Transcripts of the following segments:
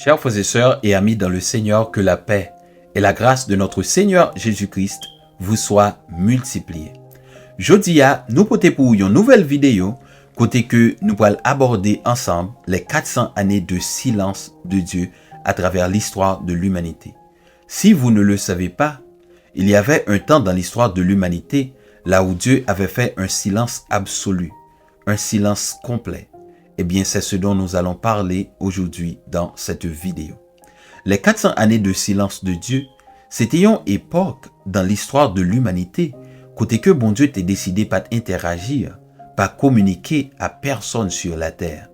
Chers frères et sœurs et amis dans le Seigneur, que la paix et la grâce de notre Seigneur Jésus-Christ vous soient multipliées. Jodi a, nous portons pour une nouvelle vidéo, côté que nous allons aborder ensemble les 400 années de silence de Dieu à travers l'histoire de l'humanité. Si vous ne le savez pas, il y avait un temps dans l'histoire de l'humanité là où Dieu avait fait un silence absolu, un silence complet. Eh bien, c'est ce dont nous allons parler aujourd'hui dans cette vidéo. Les 400 années de silence de Dieu, c'était une époque dans l'histoire de l'humanité côté que bon Dieu était décidé pas interagir, pas communiquer à personne sur la terre.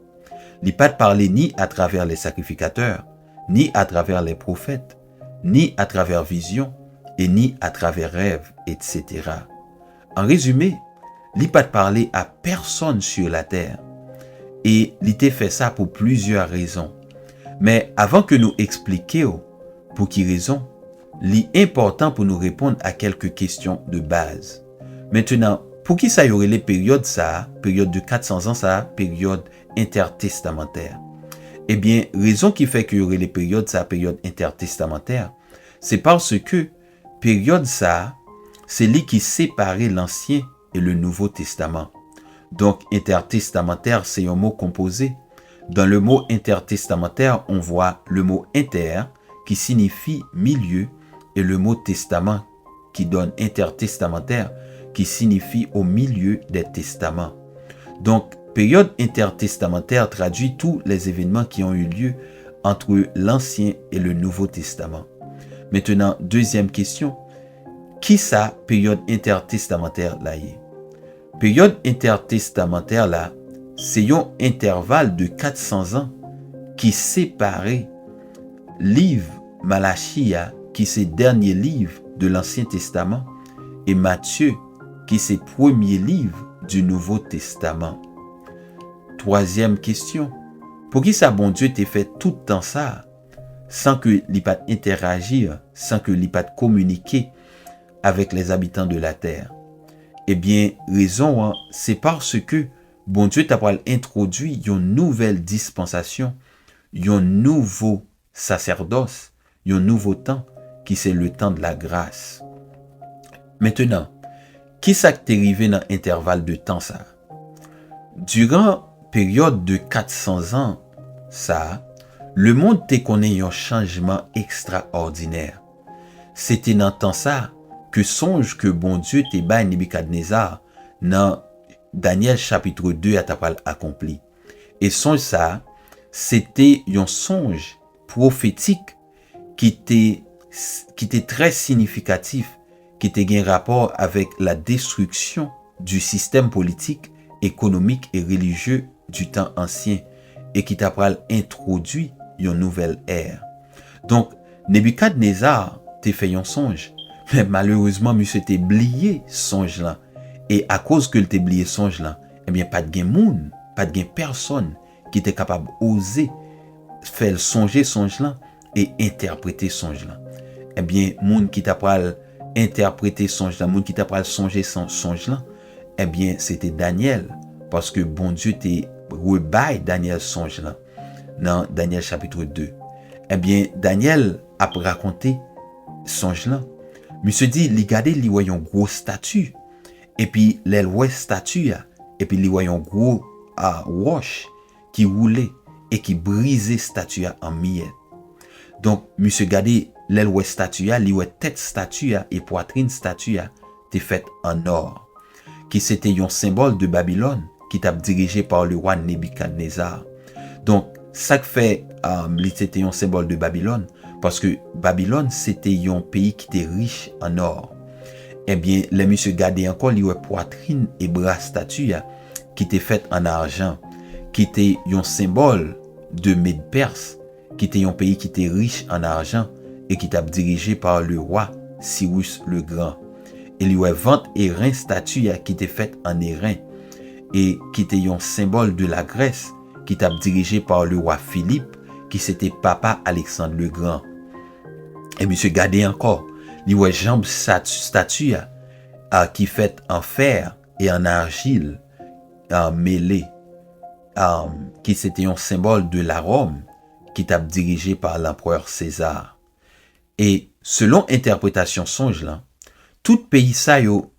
Il n'a pas parlé ni à travers les sacrificateurs, ni à travers les prophètes, ni à travers visions, et ni à travers rêves, etc. En résumé, il n'a pas parlé à personne sur la terre. Et il a fait ça pour plusieurs raisons. Mais avant que nous expliquions pour quelle raison, il est important pour nous répondre à quelques questions de base. Maintenant, pour qui ça y aurait les périodes ça, période de 400 ans ça, période intertestamentaire? Eh bien, raison qui fait qu'il y aurait les périodes ça, période intertestamentaire, c'est parce que période ça, c'est lui qui séparait l'Ancien et le Nouveau Testament. Donc, intertestamentaire, c'est un mot composé. Dans le mot intertestamentaire, on voit le mot inter qui signifie milieu et le mot testament qui donne intertestamentaire qui signifie au milieu des testaments. Donc, période intertestamentaire traduit tous les événements qui ont eu lieu entre l'Ancien et le Nouveau Testament. Maintenant, deuxième question. Qui ça, période intertestamentaire là y est? Période intertestamentaire là, c'est un intervalle de 400 ans qui séparait livre Malachia, qui c'est dernier livre de l'Ancien Testament, et Matthieu, qui c'est premier livre du Nouveau Testament. Troisième question. Pour qui ça bon Dieu t'ait fait tout le temps ça, sans que l'il pas interagir, sans que l'il pas communiquer avec les habitants de la terre? Eh bien, raison, c'est parce que bon Dieu t'a introduit une nouvelle dispensation, un nouveau sacerdoce, un nouveau temps, qui c'est le temps de la grâce. Maintenant, qui ça t'est arrivé dans l'intervalle de temps ça? Durant période de 400 ans, ça, le monde te connaît un changement extraordinaire. C'était dans temps ça, que songe que bon Dieu te ba Nebuchadnezzar dans Daniel chapitre 2 à tapal accompli. Et songe ça, c'était un songe prophétique qui était très significatif, qui était un rapport avec la destruction du système politique, économique et religieux du temps ancien et qui t'a introduit une nouvelle ère. Donc, Nebuchadnezzar te fait un songe. Mais malheureusement, monsieur t'es oublié songe là. Et à cause que t'es oublié songe là, eh bien, pas de gain moun, pas de gain personne qui était capable d'oser faire songer songe là et interpréter songe là. Eh bien, moun qui t'a pral interpréter songe là, moun qui t'a pral songer songe là, eh bien, c'était Daniel. Parce que bon Dieu t'es rebaille Daniel songe là, dans Daniel chapitre 2. Eh bien, Daniel a raconté songe là. Monsieur dit, il regardait, il voyait un gros statue. Et puis, il voyait statue, et puis il voyait un gros roche qui roulait et qui brisait statue en miettes. Donc, monsieur regardait, il voyait statue, il voyait tête statue et poitrine statue, était faite en or. Qui c'était un symbole de Babylone, qui était dirigé par le roi Nebuchadnezzar. Donc, ça fait, c'était un symbole de Babylone, parce que Babylone, c'était un pays qui était riche en or. Eh bien, les monsieur gardait encore les poitrine et bras statue qui étaient faites en argent, qui était un symbole de Mède-Perse, qui était un pays qui était riche en argent et qui était dirigé par le roi Cyrus le Grand. Et les ventre et rein statue qui étaient faites en airain et qui était un symbole de la Grèce, qui était dirigé par le roi Philippe, qui c'était papa Alexandre le Grand. Et monsieur gardait encore les jambes statue qui fait en fer et en argile mêlée, qui c'était un symbole de la Rome, qui t'a dirigé par l'empereur César. Et selon interprétation songe là, tout pays ça yo,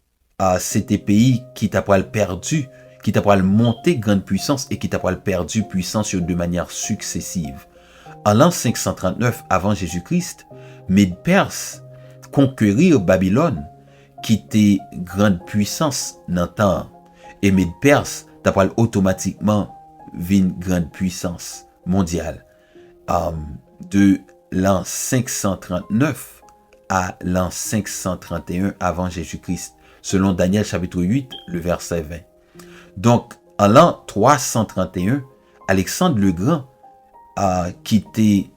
c'était pays qui t'a pas perdu, qui t'a pas monté grande puissance et qui t'a pas perdu puissance de manière successive. En l'an 539 avant Jésus-Christ, Mède-Perse conquérir Babylone, qui était grande puissance dans le temps. Et Mède-Perse t'a pas automatiquement une grande puissance mondiale. De l'an 539 à l'an 531 avant Jésus-Christ, selon Daniel chapitre 8, le verset 20. Donc, en l'an 331, Alexandre le Grand a quitté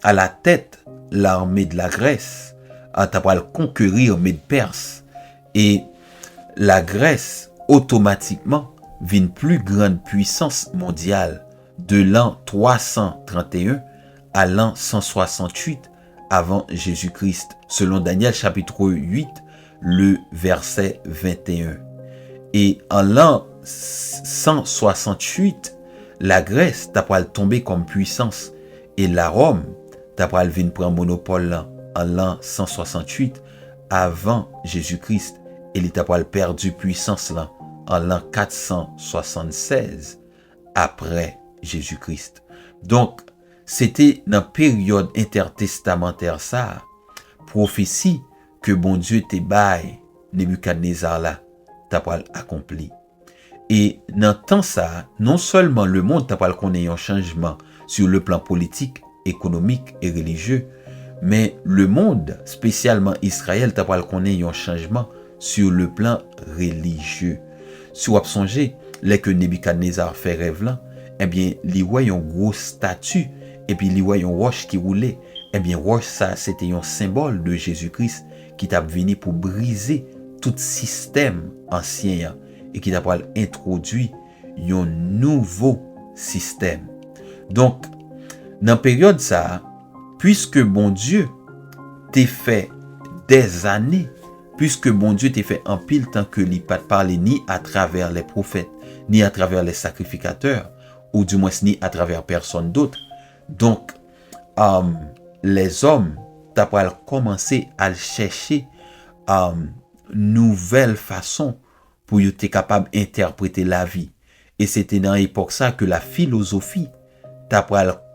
à la tête l'armée de la Grèce, a conquérir Mède-Perse, et la Grèce automatiquement vit une plus grande puissance mondiale de l'an 331 à l'an 168 avant Jésus-Christ, selon Daniel chapitre 8, le verset 21. Et en l'an 168, la Grèce t'a pas tombé comme puissance et la Rome t'a pas vinn prendre monopole là, en l'an 168 avant Jésus-Christ et il t'a pas perdu puissance là en l'an 476 après Jésus-Christ. Donc c'était dans période intertestamentaire ça, prophétie que bon Dieu te bail Nebuchadnezzar là t'a pas accompli. Et dans temps ça, non seulement le monde t'a pas connaît un changement sur le plan politique, économique et religieux, mais le monde, spécialement Israël, t'a pas connaît un changement sur le plan religieux. Si vous songez, les que Nebuchadnezzar fait rêve là, eh bien, il voit un gros statue et puis il voit une roche qui roulait. Eh bien, roche ça, c'était un symbole de Jésus-Christ qui t'a venu pour briser tout système ancien et qui t'a introduit un nouveau système. Donc, dans la période ça, puisque bon Dieu t'a fait des années, puisque bon Dieu t'a fait en pile temps que il pas parler ni à travers les prophètes, ni à travers les sacrificateurs, ou du moins ni à travers personne d'autre. Donc, les hommes t'a commencé à chercher nouvelle façon pour être capable d'interpréter la vie. Et c'était dans l'époque ça que la philosophie t'a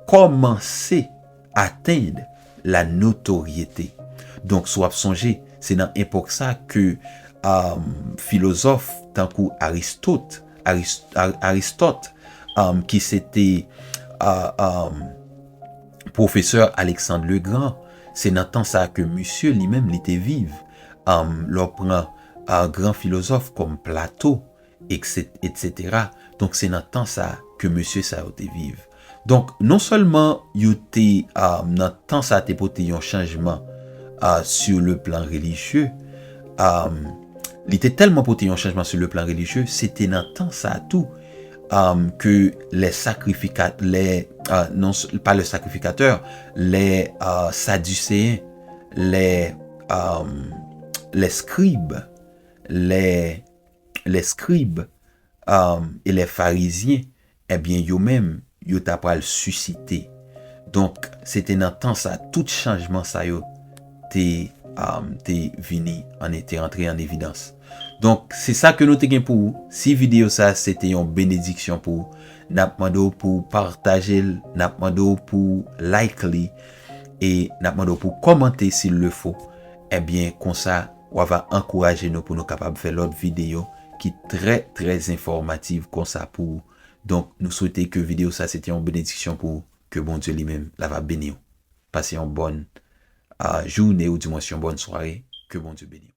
commencé à atteindre la notoriété. Donc, soit songer, c'est dans l'époque ça que philosophes tant que Aristote, qui c'était professeur Alexandre le Grand, c'est dans temps ça que monsieur lui-même était vive. L'on prend un grand philosophe comme Platon, etc. Donc c'est dans temps ça que monsieur ça était vive. Donc non seulement il était dans temps ça était porté un changement sur le plan religieux, il était tellement porté un changement sur le plan religieux, c'était dans temps ça tout que les sacrificateurs, non pas les sacrificateurs, les sadducéens, les scribes, les scribes et les pharisiens, eh bien, eux-mêmes, ils t'a pas suscité. Donc, c'était dans temps ça, tout changement ça yo t'es venu, en était entré en évidence. Donc, c'est ça que nous te gain pour vous. Si vidéo ça, c'était une bénédiction pour vous. N'a demandé pour partager, n'a demandé pour liker et n'a demandé pour commenter s'il le faut. Eh bien, comme ça, on va encourager nous pour nous capables de faire l'autre vidéo qui est très informative comme ça pour vous. Donc, nous souhaitons que vidéo ça, c'était une bénédiction pour vous. Que bon Dieu lui-même la va bénir. Passez une bonne journée ou du moins une bonne soirée. Que bon Dieu bénisse.